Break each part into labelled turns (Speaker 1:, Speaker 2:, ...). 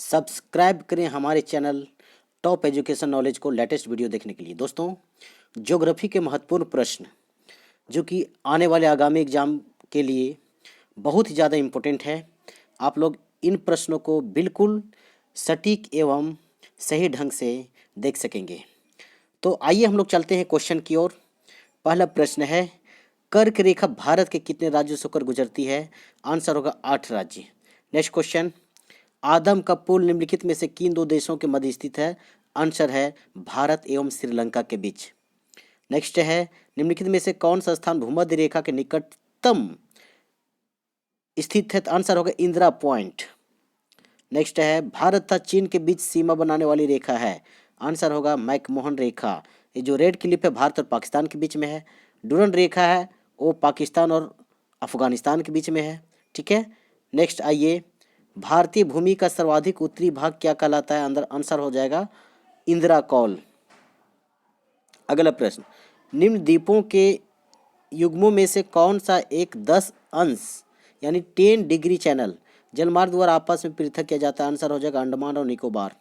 Speaker 1: Subscribe करें हमारे channel top education knowledge को लेटेस्ट वीडियो देखने के लिए। दोस्तों, ज्योग्राफी के महत्वपूर्ण प्रश्न जो कि आने वाले आगामी एग्जाम के लिए बहुत ही ज़्यादा इम्पोर्टेंट है, आप लोग इन प्रश्नों को बिल्कुल सटीक एवं सही ढंग से देख सकेंगे। तो आइए हम लोग चलते हैं क्वेश्चन की ओर। पहला प्रश्न है, कर्क रेखा भारत के कितने राज्यों से होकर गुजरती है? आंसर होगा 8 राज्य। नेक्स्ट क्वेश्चन, आदम का पुल निम्नलिखित में से किन दो देशों के मध्य स्थित है? आंसर है भारत एवं श्रीलंका के बीच। नेक्स्ट है, निम्नलिखित में से कौन सा स्थान भूमध्य रेखा के निकटतम स्थित है? आंसर होगा इंदिरा पॉइंट। नेक्स्ट है, भारत तथा चीन के बीच सीमा बनाने वाली रेखा है? आंसर होगा मैकमोहन रेखा। ये जो रेड क्लिप है भारत और पाकिस्तान के बीच में है। डूरन रेखा है वो पाकिस्तान और अफगानिस्तान के बीच में है। ठीक है। नेक्स्ट आइए, भारतीय भूमि का सर्वाधिक उत्तरी भाग क्या कहलाता है? अंदर आंसर हो जाएगा इंदिरा कौल। अगला प्रश्न, निम्न द्वीपों के युग्मों में से कौन सा एक 10 अंश यानी 10 डिग्री चैनल जलमार्ग द्वारा आपस में पृथक किया जाता है? आंसर हो जाएगा अंडमान और निकोबार।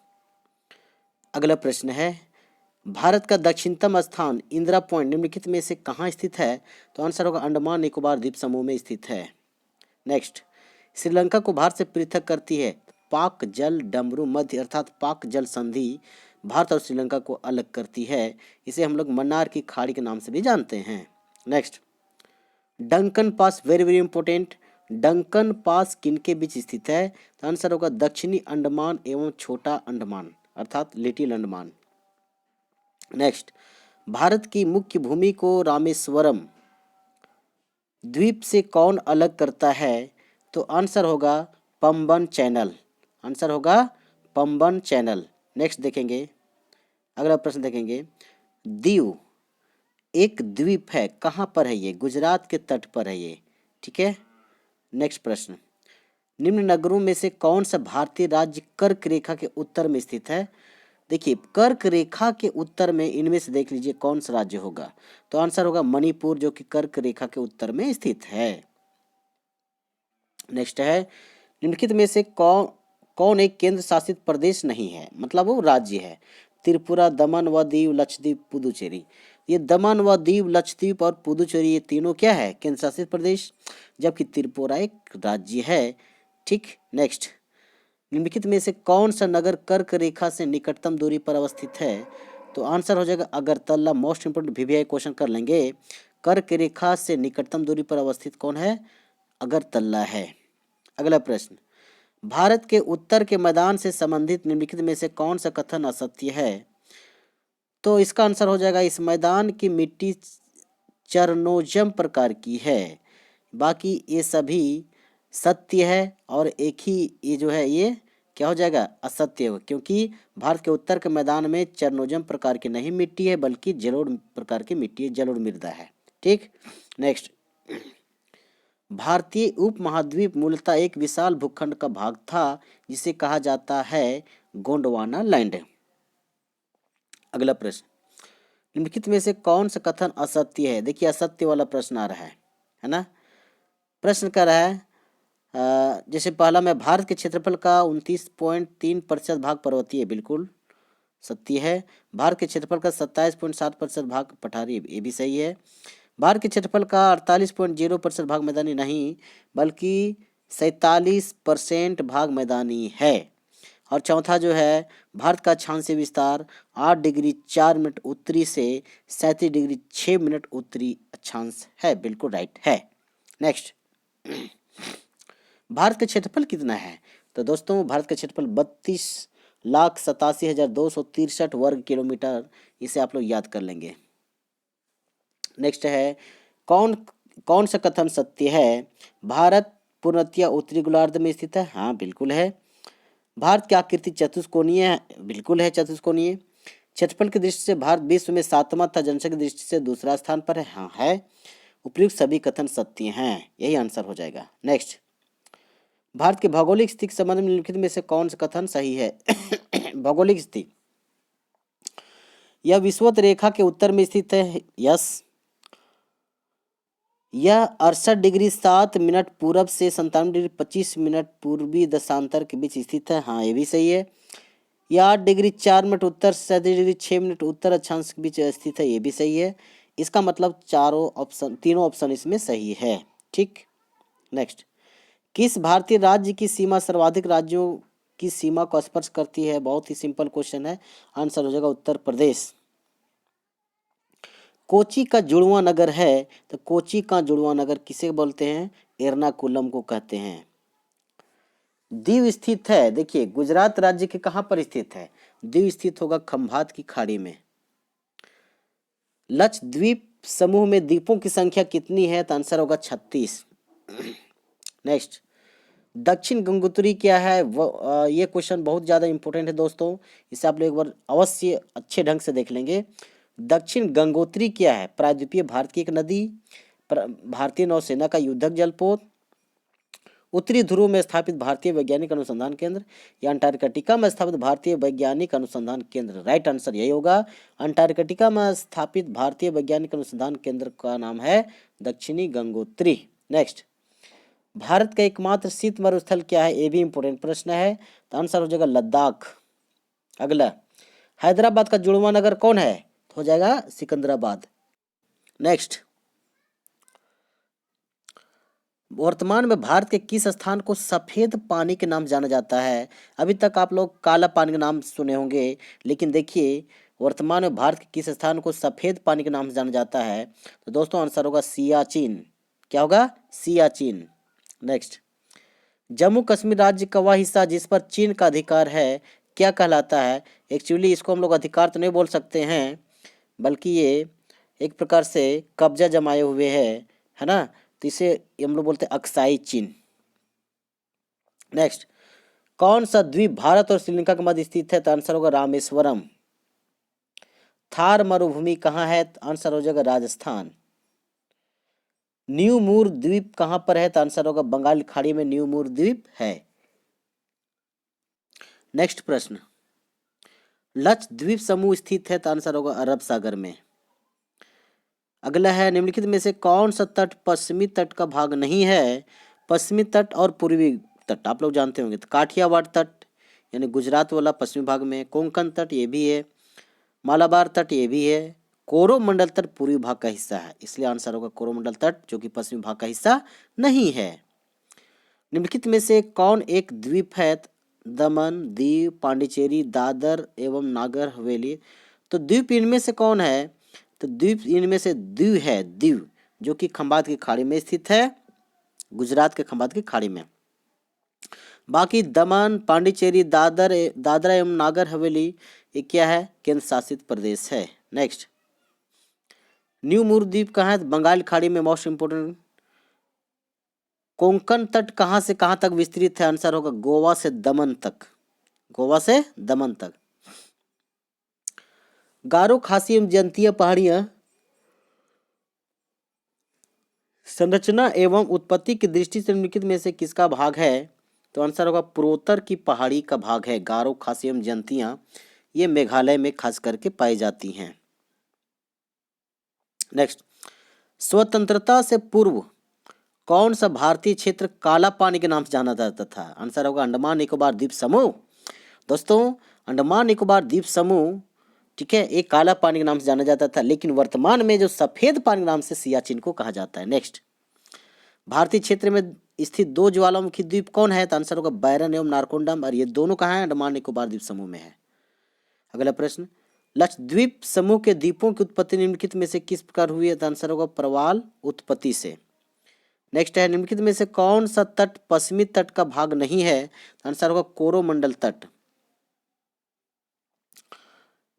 Speaker 1: अगला प्रश्न है, भारत का दक्षिणतम स्थान इंदिरा पॉइंट निम्नलिखित में से कहाँ स्थित है? तो आंसर होगा अंडमान निकोबार द्वीप समूह में स्थित है। नेक्स्ट, श्रीलंका को भारत से पृथक करती है पाक जल डमरू मध्य अर्थात पाक जल संधि भारत और श्रीलंका को अलग करती है। इसे हम लोग मन्नार की खाड़ी के नाम से भी जानते हैं। Next, Duncan pass, very very important. Duncan pass किनके बीच स्थित है? तो आंसर होगा दक्षिणी अंडमान एवं छोटा अंडमान अर्थात लिटिल अंडमान। नेक्स्ट, भारत की मुख्य भूमि को रामेश्वरम द्वीप से कौन अलग करता है? तो आंसर होगा पंबन चैनल। आंसर होगा पंबन चैनल। नेक्स्ट देखेंगे, अगला प्रश्न देखेंगे, दीव एक द्वीप है, कहाँ पर है ये? गुजरात के तट पर है ये। ठीक है। नेक्स्ट प्रश्न, निम्न नगरों में से कौन सा भारतीय राज्य कर्क रेखा के उत्तर में स्थित है? देखिए, कर्क रेखा के उत्तर में इनमें से देख लीजिए कौन सा राज्य होगा। तो आंसर होगा मणिपुर जो कि कर्क रेखा के उत्तर में स्थित है। नेक्स्ट है, निम्नलिखित में से कौन एक केंद्र शासित प्रदेश नहीं है, मतलब वो राज्य है? त्रिपुरा, दमन व दीव, लक्षद्वीप, पुदुचेरी। ये दमन व दीव, लक्षद्वीप और पुदुचेरी ये तीनों क्या है? केंद्र शासित प्रदेश, जबकि त्रिपुरा एक राज्य है। ठीक। नेक्स्ट, निम्नलिखित में से कौन सा नगर कर्क रेखा से निकटतम दूरी पर अवस्थित है? तो आंसर हो जाएगा Agartala. Most important VVI question कर लेंगे। कर्क रेखा से निकटतम दूरी पर अवस्थित कौन है? अगरतला है। अगला प्रश्न, भारत के उत्तर के मैदान से संबंधित निम्नलिखित में से कौन सा कथन असत्य है? तो इसका आंसर हो जाएगा इस मैदान की मिट्टी चरनोजम प्रकार की है। बाकी ये सभी सत्य है और एक ही ये जो है ये क्या हो जाएगा? असत्य, क्योंकि भारत के उत्तर के मैदान में चरनोजम प्रकार की नहीं मिट्टी है बल्कि जलोढ़ प्रकार की मिट्टी है, जलोढ़ मृदा है। ठीक। नेक्स्ट, भारतीय उपमहाद्वीप मूलतः एक विशाल भूखंड का भाग था जिसे कहा जाता है गोंडवाना लैंड। अगला प्रश्न, निम्नलिखित में से कौन सा कथन असत्य है? देखिए, असत्य वाला प्रश्न आ रहा है ना। प्रश्न कर रहा है जैसे पहला में, भारत के क्षेत्रफल का 29.3% भाग पर्वतीय, बिल्कुल सत्य है। भारत के क्षेत्रफल का 27.7% भाग पठारी, ये भी सही है। भारत के क्षेत्रफल का 48.0% भाग मैदानी नहीं बल्कि 47% भाग मैदानी है। और चौथा जो है, भारत का अक्षांशीय विस्तार 8 डिग्री 4 मिनट उत्तरी से 37 डिग्री 6 मिनट उत्तरी अक्षांश है, बिल्कुल राइट है। नेक्स्ट, भारत का क्षेत्रफल कितना है? तो दोस्तों, भारत का क्षेत्रफल 32,87,263 वर्ग किलोमीटर, इसे आप लोग याद कर लेंगे। नेक्स्ट है, कौन सा कथन सत्य है? भारत पूर्णतया उत्तरी गोलार्ध में स्थित है। हाँ, बिल्कुल है। भारत की आकृति चतुष्कोणीय है। बिल्कुल है, चतुष्कोणीय। क्षेत्रफल की दृष्टि से भारत विश्व में 7वां तथा जनसंख्या की दृष्टि से दूसरा स्थान पर है। हाँ है। उपयुक्त सभी कथन सत्य हैं, यही आंसर हो जाएगा। नेक्स्ट, भारत के भौगोलिक स्थिति के संबंध में निम्नलिखित में से कौन सा कथन सही है? भौगोलिक स्थिति, यह विषुवत रेखा के उत्तर में स्थित है। यस। यह 68 डिग्री 7 मिनट पूरब से 97 डिग्री 25 मिनट पूर्वी दशांतर के बीच स्थित है। हाँ, ये भी सही है। यह 8 डिग्री 4 मिनट उत्तर से 37 डिग्री 6 मिनट उत्तर अक्षांश के बीच स्थित है। ये भी सही है। इसका मतलब तीनों ऑप्शन इसमें सही है। ठीक। नेक्स्ट, किस भारतीय राज्य की सीमा सर्वाधिक राज्यों की सीमा को स्पर्श करती है? बहुत ही सिंपल क्वेश्चन है। आंसर हो जाएगा उत्तर प्रदेश। कोची का जुड़वा नगर है, तो कोची का जुड़वा नगर किसे बोलते हैं? एर्नाकुलम को कहते हैं। दीव स्थित है, देखिए गुजरात राज्य के कहां पर स्थित है? दीव स्थित होगा खंभात की खाड़ी में। लक्षद्वीप समूह में द्वीपों की संख्या कितनी है? तो आंसर होगा 36। नेक्स्ट, दक्षिण गंगोत्री क्या है? ये क्वेश्चन बहुत ज़्यादा इंपॉर्टेंट है दोस्तों, इसे आप लोग एक बार अवश्य अच्छे ढंग से देख लेंगे। दक्षिण गंगोत्री क्या है? प्रायद्वीपीय भारत की एक नदी, भारतीय नौसेना का युद्धक जलपोत, उत्तरी ध्रुव में स्थापित भारतीय वैज्ञानिक अनुसंधान केंद्र, या अंटार्कटिका में स्थापित भारतीय वैज्ञानिक अनुसंधान केंद्र। राइट आंसर यही होगा। अंटार्कटिका में स्थापित भारतीय वैज्ञानिक अनुसंधान केंद्र का नाम है दक्षिणी गंगोत्री। नेक्स्ट, भारत का एकमात्र शीत मरुस्थल क्या है? ये भी इंपॉर्टेंट प्रश्न है, तो आंसर हो जाएगा लद्दाख। अगला, हैदराबाद का जुड़वा नगर कौन है? हो जाएगा सिकंदराबाद। नेक्स्ट, वर्तमान में भारत के किस स्थान को सफेद पानी के नाम जाना जाता है? अभी तक आप लोग काला पानी का नाम सुने होंगे, लेकिन देखिए वर्तमान में भारत के किस स्थान को सफेद पानी के नाम से जाना जाता है? तो दोस्तों आंसर होगा सियाचिन। क्या होगा? सियाचिन। नेक्स्ट, जम्मू कश्मीर राज्य का वह हिस्सा जिस पर चीन का अधिकार है क्या कहलाता है? एक्चुअली इसको हम लोग अधिकार तो नहीं बोल सकते हैं, बल्कि ये एक प्रकार से कब्जा जमाए हुए है ना, तो इसे हम लोग बोलते हैं अक्साई चीन। नेक्स्ट, कौन सा द्वीप भारत और श्रीलंका के मध्य स्थित है? तो आंसर होगा रामेश्वरम। थार मरुभूमि कहाँ है? तो आंसर हो जाएगा राजस्थान। न्यू मूर द्वीप कहाँ पर है? तो आंसर होगा बंगाल खाड़ी में न्यू मूर द्वीप है। नेक्स्ट प्रश्न, लक्षद्वीप समूह स्थित है? तो आंसर होगा अरब सागर में। अगला है, निम्नलिखित में से कौन सा तट पश्चिमी तट का भाग नहीं है? पश्चिमी तट और पूर्वी तट आप लोग जानते होंगे, तो काठियावाड़ तट यानी गुजरात वाला पश्चिमी भाग में, कोंकण तट ये भी है, मालाबार तट ये भी है, कोरोमंडल तट पूर्वी भाग का हिस्सा है, इसलिए आंसर होगा कोरोमंडल तट जो कि पश्चिमी भाग का हिस्सा नहीं है। निम्नलिखित में से कौन एक द्वीप है? दमन, दीव, पांडिचेरी, दादर एवं नागर हवेली। तो द्वीप इनमें से कौन है? तो द्वीप इनमें से दीव है, दीव जो कि खंबात की खाड़ी में स्थित है, गुजरात के खंबात की खाड़ी में। बाकी दमन, पांडिचेरी, दादरा एवं नागर हवेली ये क्या है? केंद्र शासित प्रदेश है। नेक्स्ट, न्यू मूर द्वीप कहाँ है? बंगाल खाड़ी में। मोस्ट इंपोर्टेंट, कोंकण तट कहाँ से कहाँ तक विस्तृत है? आंसर होगा गोवा से दमन तक, गोवा से दमन तक। गारो खासी एवं जयंतिया पहाड़ियां संरचना एवं उत्पत्ति की दृष्टि से निम्नलिखित में से किसका भाग है? तो आंसर होगा पूर्वोत्तर की पहाड़ी का भाग है। गारो खासी एवं जयंतियां ये मेघालय में खास करके पाई जाती हैं। नेक्स्ट, स्वतंत्रता से पूर्व कौन सा भारतीय क्षेत्र काला पानी के नाम से जाना जाता था? आंसर होगा अंडमान निकोबार द्वीप समूह। दोस्तों अंडमान निकोबार द्वीप समूह, ठीक है, एक काला पानी के नाम से जाना जाता था, लेकिन वर्तमान में जो सफेद पानी के नाम से सियाचिन को कहा जाता है। नेक्स्ट, भारतीय क्षेत्र में स्थित दो ज्वालामुखी द्वीप कौन है? तो आंसर होगा बैरन एवं नारकोंडम, और ये दोनों कहाँ है? अंडमान निकोबार द्वीप समूह में है। अगला प्रश्न, लक्षद्वीप समूह के द्वीपों की उत्पत्ति निम्नलिखित में से किस प्रकार हुई है? तो आंसर होगा प्रवाल उत्पत्ति से। नेक्स्ट है, निम्नलिखित में से कौन सा तट पश्चिमी तट का भाग नहीं है? आंसर होगा कोरोमंडल तट।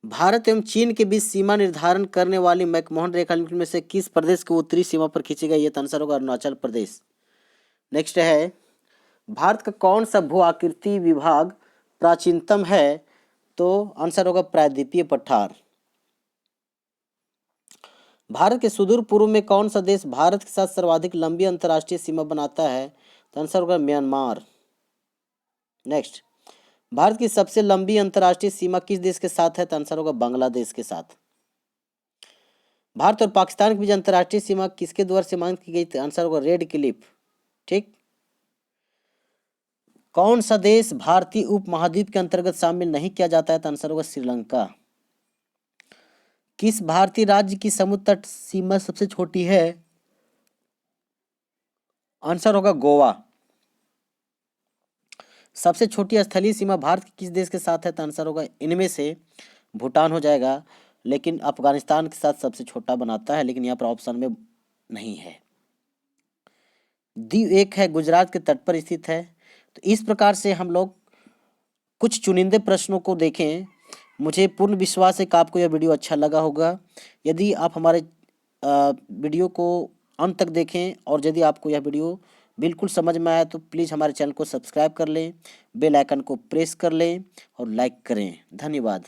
Speaker 1: भारत एवं चीन के बीच सीमा निर्धारण करने वाली मैकमोहन रेखा निम्नलिखित में से किस प्रदेश की उत्तरी सीमा पर खींची गई है? तो आंसर होगा अरुणाचल प्रदेश। नेक्स्ट है, भारत का कौन सा भू आकृति विभाग प्राचीनतम है? तो आंसर होगा प्रायद्वीपीय पठार। भारत के सुदूर पूर्व में कौन सा देश भारत के साथ सर्वाधिक लंबी अंतर्राष्ट्रीय सीमा बनाता है? तो आंसर होगा म्यांमार। नेक्स्ट, भारत की सबसे लंबी अंतर्राष्ट्रीय सीमा किस देश के साथ है? तो आंसर होगा बांग्लादेश के साथ। भारत और पाकिस्तान के बीच अंतर्राष्ट्रीय सीमा किसके द्वारा सीमांकित की गई थी? आंसर होगा रेड क्लिफ। ठीक। कौन सा देश भारतीय उपमहाद्वीप के अंतर्गत शामिल नहीं किया जाता है? तो आंसर होगा श्रीलंका। किस भारतीय राज्य की समुद्र तट सीमा सबसे छोटी है? आंसर होगा गोवा। सबसे छोटी स्थलीय सीमा भारत के किस देश के साथ है? तो आंसर होगा इनमें से भूटान हो जाएगा, लेकिन अफगानिस्तान के साथ सबसे छोटा बनाता है, लेकिन यहाँ पर ऑप्शन में नहीं है। दीव एक है, गुजरात के तट पर स्थित है। तो इस प्रकार से हम लोग कुछ चुनिंदे प्रश्नों को देखें। मुझे पूर्ण विश्वास है कि आपको यह वीडियो अच्छा लगा होगा। यदि आप हमारे वीडियो को अंत तक देखें और यदि आपको यह वीडियो बिल्कुल समझ में आया तो प्लीज़ हमारे चैनल को सब्सक्राइब कर लें, बेल आइकन को प्रेस कर लें और लाइक करें। धन्यवाद।